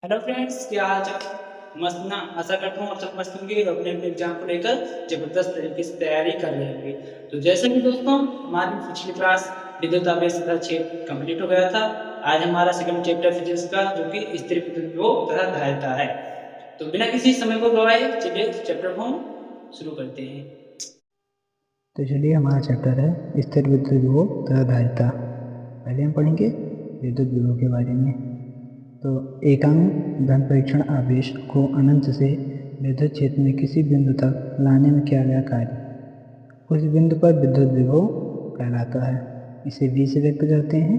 Hello friends, क्या हाल चाल। मस्त ना। आशा करता हूँ आप सब मस्त होंगे और अपने अपने एग्जाम को लेकर जबरदस्त तरीके से तैयारी कर रहे होंगे। तो जैसे कि दोस्तों, हमारी पिछली क्लास विद्युत आवेश तथा क्षेत्र कंप्लीट हो गया था। आज हमारा सेकंड चैप्टर फिजिक्स का, जो कि स्थिर विद्युत विभव तथा धारिता है। तो बिना किसी समय को गवाए चलिए चैप्टर को हम शुरू करते हैं। तो चलिए हमारा चैप्टर है स्थिर विद्युत विभव तथा धारिता। पहले हम पढ़ेंगे विद्युत विभव के बारे में। तो एकांक धन परीक्षण आवेश को अनंत से विद्युत क्षेत्र में किसी बिंदु तक लाने में किया गया कार्य उस बिंदु पर विद्युत विभव कहलाता है। इसे V से व्यक्त करते हैं।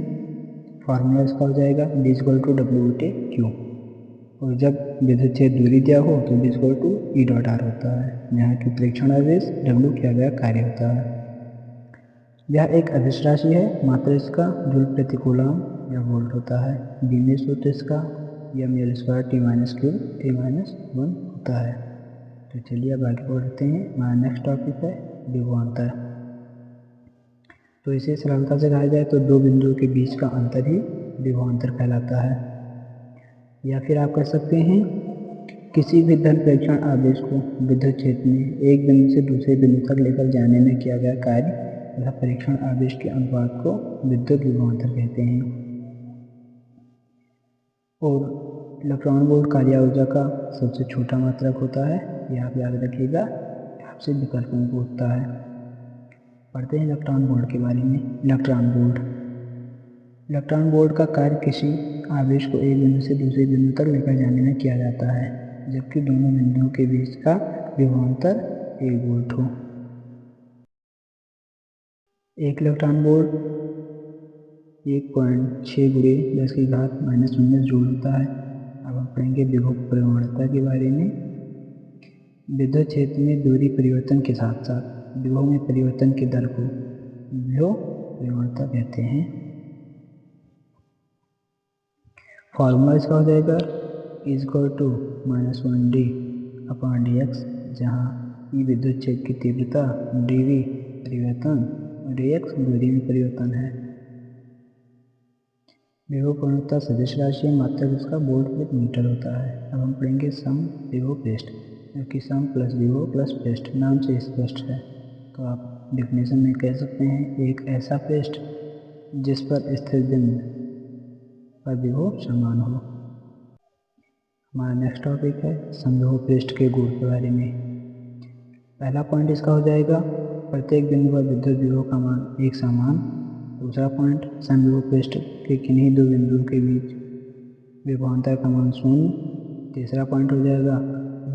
फॉर्मूला इसका हो जाएगा V = W/Q। और जब विद्युत क्षेत्र दूरी दिया हो तो V = E.R होता है, जहाँ की परीक्षण आवेश W किया गया कार्य होता है। यह एक अदिश राशि है, मात्र इसका जूल प्रति कूलम या वोल्ट होता है। बीमें सूत्र इसका mL² T-Q T-1 होता है। तो चलिए अब आगे बढ़ते हैं। हमारा नेक्स्ट टॉपिक है विभवांतर। तो इसे सरलता से कहा जाए तो दो बिंदुओं के बीच का अंतर ही विभवांतर कहलाता है। या फिर आप कह सकते हैं किसी भी धन प्रेक्षण आवेश को विद्युत क्षेत्र में एक बिंदु से दूसरे बिंदु तक लेकर जाने में किया गया कार्य तथा परीक्षण आवेश के अनुपात को विद्युत विभवांतर कहते हैं। और इलेक्ट्रॉन वोल्ट कार्य ऊर्जा का सबसे छोटा मात्रक होता है। यह आप याद रखिएगा, आपसे विकल्प में पूछता है। पढ़ते हैं इलेक्ट्रॉन वोल्ट के बारे में। इलेक्ट्रॉन वोल्ट का कार्य किसी आवेश को एक बिंदु से दूसरे बिंदु तक लेकर जाने में किया जाता है, जबकि दोनों बिंदुओं के बीच का विभवांतर 1 वोल्ट हो। एक इलेक्ट्रॉन वोल्ट 1.6 × 10⁻⁻⁰ जूल होता है। अब हम पढ़ेंगे विभव प्रवणता के बारे में। विद्युत क्षेत्र में दूरी परिवर्तन के साथ साथ विभव में परिवर्तन की दर को विभव प्रवणता कहते हैं। फॉर्मूला इसका हो जाएगा E = -1D/dx, जहाँ E विद्युत क्षेत्र की तीव्रता, dV परिवर्तन और dx दूरी में परिवर्तन है। विभव प्रवणता सदिश राशि है, मात्रक इसका वोल्ट प्रति मीटर होता है। अब हम पढ़ेंगे सम विभव पृष्ठ, जो कि सम प्लस विभव प्लस पृष्ठ नाम से स्पष्ट है। तो आप डिफिनेशन में कह सकते हैं एक ऐसा पृष्ठ जिस पर स्थिर बिंदु पर विभव समान हो। हमारा नेक्स्ट टॉपिक है समविभव पृष्ठ के गुण के बारे में। पहला पॉइंट इसका हो जाएगा प्रत्येक बिंदु पर विद्युत विभव का मान एक समान। दूसरा पॉइंट समविभव पृष्ठ के किन्हीं दो बिंदुओं के बीच विभवांतर का मान 0। तीसरा पॉइंट हो जाएगा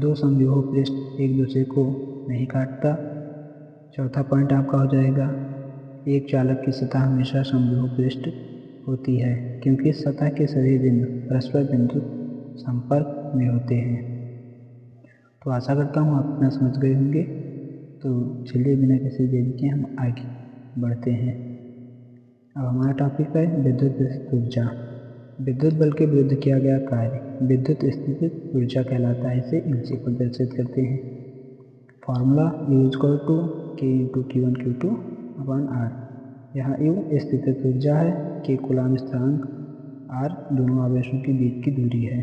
दो समविभव पृष्ठ एक दूसरे को नहीं काटता। चौथा पॉइंट आपका हो जाएगा एक चालक की सतह हमेशा समविभव पृष्ठ होती है, क्योंकि सतह के सभी बिंदु परस्पर बिंदु संपर्क में होते हैं। तो आशा करता हूँ आप इतना समझ गए होंगे। तो चलिए बिना किसी देरी के हम आगे बढ़ते हैं। अब हमारा टॉपिक है विद्युत स्थित ऊर्जा। विद्युत बल के विरुद्ध किया गया कार्य विद्युत स्थितिज ऊर्जा कहलाता है। इसे इनसे प्रदर्शित करते हैं। Formula U = K × Q1 Q2/R। यहाँ U स्थितिज ऊर्जा है, K कूलाम स्थिरांक, R दोनों आवेशों के बीच की दूरी है।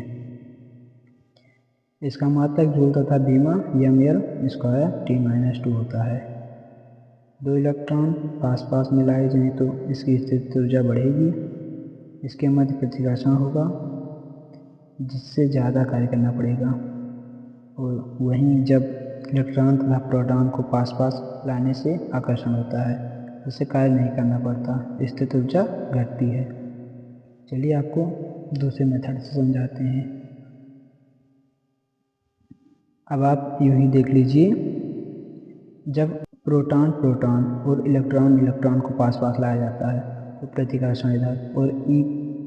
इसका मात्रक जूल तथा बीमा mL² T-2 होता है। दो इलेक्ट्रॉन पास पास मिलाए जाएं तो इसकी स्थितिज ऊर्जा बढ़ेगी। इसके मध्य प्रतिकर्षण होगा, जिससे ज़्यादा कार्य करना पड़ेगा। और वहीं जब इलेक्ट्रॉन तथा प्रोटॉन को पास पास लाने से आकर्षण होता है, जिससे कार्य नहीं करना पड़ता, स्थितिज ऊर्जा घटती है। चलिए आपको दूसरे मेथड से समझाते हैं। अब आप यूं ही देख लीजिए, जब प्रोटॉन प्रोटॉन और इलेक्ट्रॉन इलेक्ट्रॉन को पास पास लाया जाता है तो प्रतिकर्षण इधर, और ई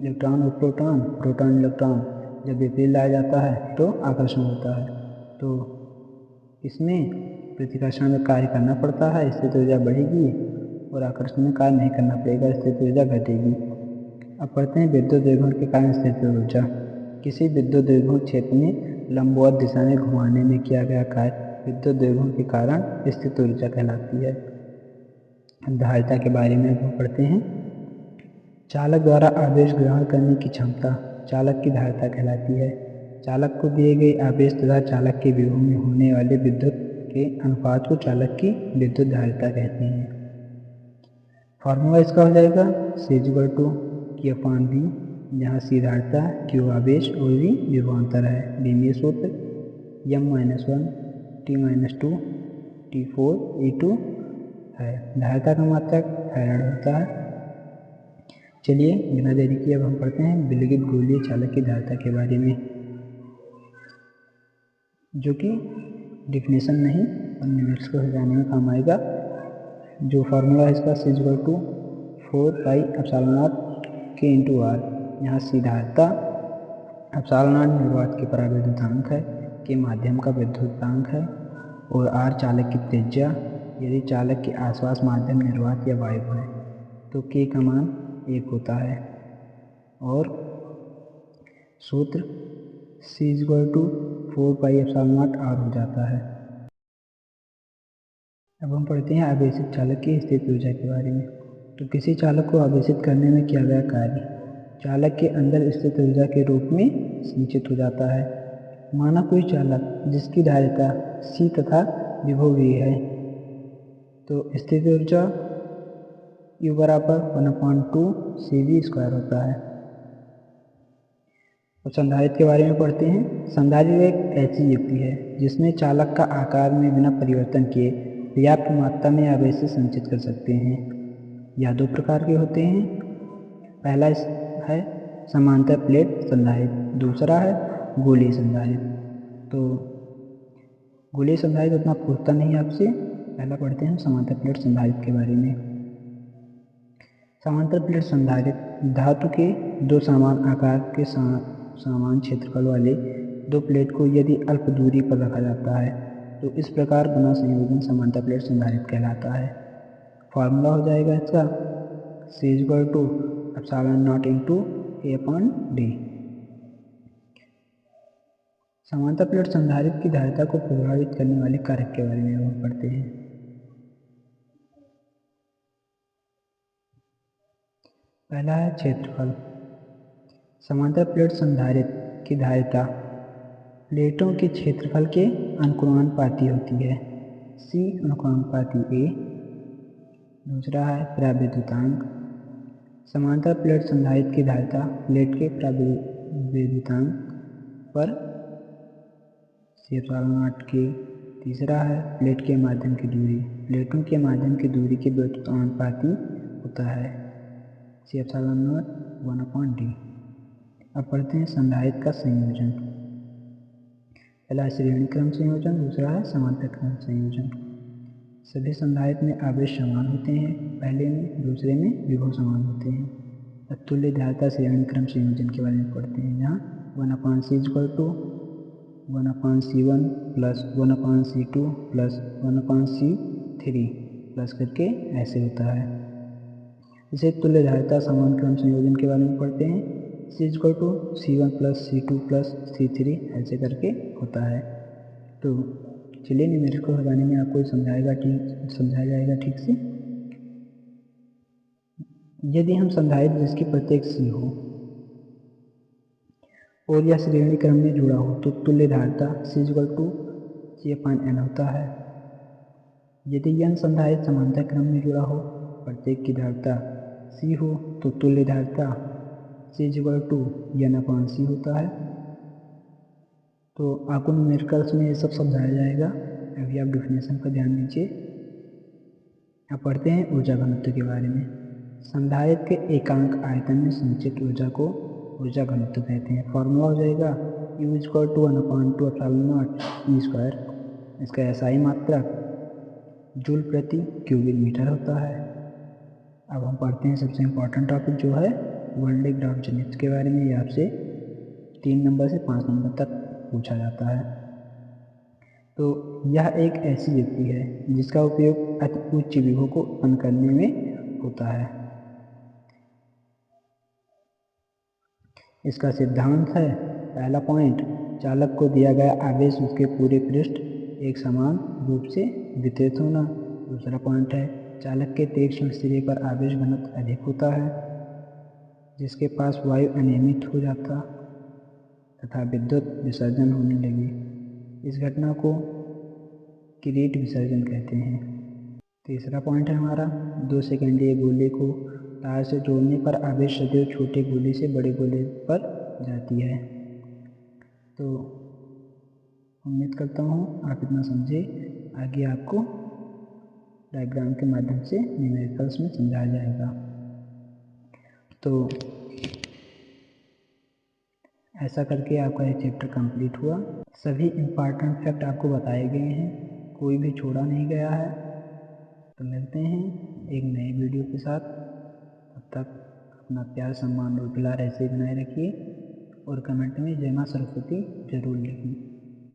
इलेक्ट्रॉन और प्रोटॉन प्रोटॉन इलेक्ट्रॉन जब विपरीत लाया जाता है तो आकर्षण होता है। तो इसमें प्रतिकर्षण में कार्य करना पड़ता है, स्थितिज ऊर्जा बढ़ेगी, और आकर्षण में कार्य नहीं करना पड़ेगा, स्थितिज ऊर्जा घटेगी। अब पढ़ते हैं विद्युत द्विध्रुव के कारण स्थितिज ऊर्जा। किसी विद्युत द्विध्रुव क्षेत्र में लंबवत दिशा में घुमाने में किया गया कार्य विद्युत द्विध्रुव के कारण स्थितिज ऊर्जा कहलाती है। धारिता के बारे में हम पढ़ते हैं। चालक द्वारा आवेश ग्रहण करने की क्षमता चालक की धारिता कहलाती है। चालक को दिए गए आवेश तथा चालक के विभव में होने वाले विद्युत के अनुपात को चालक की विद्युत धारिता कहते हैं। फॉर्मूला इसका हो जाएगा C/Q/V, जहाँ C धारिता, Q आवेश और V विभवांतर है। बीमीय सूत्र M-1 T-2 T4 E2 है। धारिता का मात्रक फैराड होता है। चलिए बिना देरी किए अब हम पढ़ते हैं विलगित गोलीय चालक की धारिता के बारे में, जो कि डिफिनेशन नहीं और न्यूमेरिक्स को समझाने में काम आएगा। जो फार्मूला है इसका C/4πε0K/R, यहाँ C धारिता, ε0 निर्वात के परावैद्युतांक है, के माध्यम का विद्युतांक है और R चालक की त्रिज्या। यदि चालक के आसपास माध्यम निर्वात या वायु है तो K का मान 1 होता है। और सूत्र C/4πε0R हो जाता है। अब हम पढ़ते हैं आवेशित चालक की स्थित ऊर्जा के बारे में। तो किसी चालक को आवेशित करने में किया गया कार्य चालक के अंदर स्थित ऊर्जा के रूप में संचित हो जाता है। माना कोई चालक जिसकी धारिता C तथा विभव V है, तो स्थित ऊर्जा U बराबर 1/2 CV² होता है। तो संधारित्र के बारे में पढ़ते हैं। संधारित्र एक ऐसी युक्ति है जिसमें चालक का आकार में बिना परिवर्तन किए पर्याप्त मात्रा में आवेश संचित कर सकते हैं। यह 2 प्रकार के होते हैं। पहला है समांतर प्लेट संधारित्र, दूसरा है गोलीय संधारित्र। तो गोलीय संधारित्र उतना पूछता नहीं आपसे। पहला पढ़ते हैं समांतर प्लेट संधारित्र के बारे में। समांतर प्लेट संधारित्र धातु के 2 समान आकार के समान क्षेत्रफल वाले 2 प्लेट को यदि अल्प दूरी पर रखा जाता है तो इस प्रकार बना संयोजन समांतर प्लेट संधारित्र कहलाता है। फॉर्मूला हो जाएगा इसका C/ε0 A/D। समांतर प्लेट संधारित्र की धारिता को प्रभावित करने वाले कारक के बारे में हम पढ़ते हैं। पहला है क्षेत्रफल। समांतर प्लेट संधारित्र की धारिता प्लेटों के क्षेत्रफल के अनुक्रमानुपाती होती है। C अनुक्रमानुपाती A। दूसरा है परावैद्युतांक। समांतर प्लेट संधारित्र की धारिता प्लेट के परावैद्युतांक पर C/0K। तीसरा है प्लेट के माध्यम की दूरी, प्लेटों के माध्यम की दूरी के व्युत्क्रमानुपाती होता है C/0 1/D। अब पढ़ते हैं संधारित्र का संयोजन। पहला श्रेणी क्रम संयोजन, दूसरा है समांतर क्रम संयोजन। सभी संधारित्र में आवेश समान होते हैं, पहले में, दूसरे में विभव समान होते हैं। अब तुल्य धारिता श्रेणी क्रम संयोजन के बारे में पढ़ते हैं, जहाँ 1/C/1/C1 plus 1/C2 plus 1/C3 plus करके ऐसे होता है। इसे तुल्य धारिता समान क्रम संयोजन के बारे में पढ़ते हैं। C/C1 plus C2 plus C3 ऐसे करके होता है। तो चलिए न्यूमेरिक्स को हटाने में आपको समझाया जाएगा ठीक से। यदि हम संधारित्र जिसकी प्रत्येक C हो और यह श्रेणी क्रम में जुड़ा हो तो तुल्य धारिता C/K/N होता है। यदि n संधारित्र समांतर क्रम में जुड़ा हो, प्रत्येक की धारिता C हो, तो तुल्य धारिता C/N/C होता है। तो आपको न्यूमेरिकल्स में ये सब समझाया जाएगा। अभी आप डिफिनेशन पर ध्यान दीजिए। अब पढ़ते हैं ऊर्जा घनत्व के बारे में। संधारित्र के एकांक आयतन में संचित ऊर्जा को ऊर्जा घनत्व कहते हैं। फॉर्मूला हो जाएगा U=1/2ε0E²। इसका SI मात्रक जूल प्रति क्यूबिक मीटर होता है। अब हम पढ़ते हैं सबसे इम्पोर्टेंट टॉपिक जो है वर्ल्ड ग्राउंड के बारे में। ये आपसे 3 नंबर से 5 नंबर तक पूछा जाता है। तो यह एक ऐसी युक्ति है जिसका उपयोग अति उच्च विभव को उत्पन्न करने में होता है। इसका सिद्धांत है, पहला पॉइंट, चालक को दिया गया आवेश उसके पूरे पृष्ठ एक समान रूप से वितरित होना। दूसरा पॉइंट है, चालक के तीक्ष्ण सिरे पर आवेश घनत्व अधिक होता है जिसके पास वायु अनियमित हो जाता तथा विद्युत विसर्जन होने लगी। इस घटना को किरीट विसर्जन कहते हैं। तीसरा पॉइंट है हमारा, 2 सेकेंडीय गोले को तार से जोड़ने पर आवेश सदैव छोटे गोले से बड़े गोले पर जाती है। तो उम्मीद करता हूँ आप इतना समझे। आगे आपको डायग्राम के माध्यम से न्यूमेरिकल्स में समझाया जाएगा। तो ऐसा करके आपका ये चैप्टर कंप्लीट हुआ। सभी इम्पॉर्टेंट फैक्ट आपको बताए गए हैं, कोई भी छोड़ा नहीं गया है। तो मिलते हैं एक नए वीडियो के साथ। तब तक अपना प्यार, सम्मान और दुलार ऐसे बनाए रखिए और कमेंट में जय मां सरस्वती जरूर लिखें।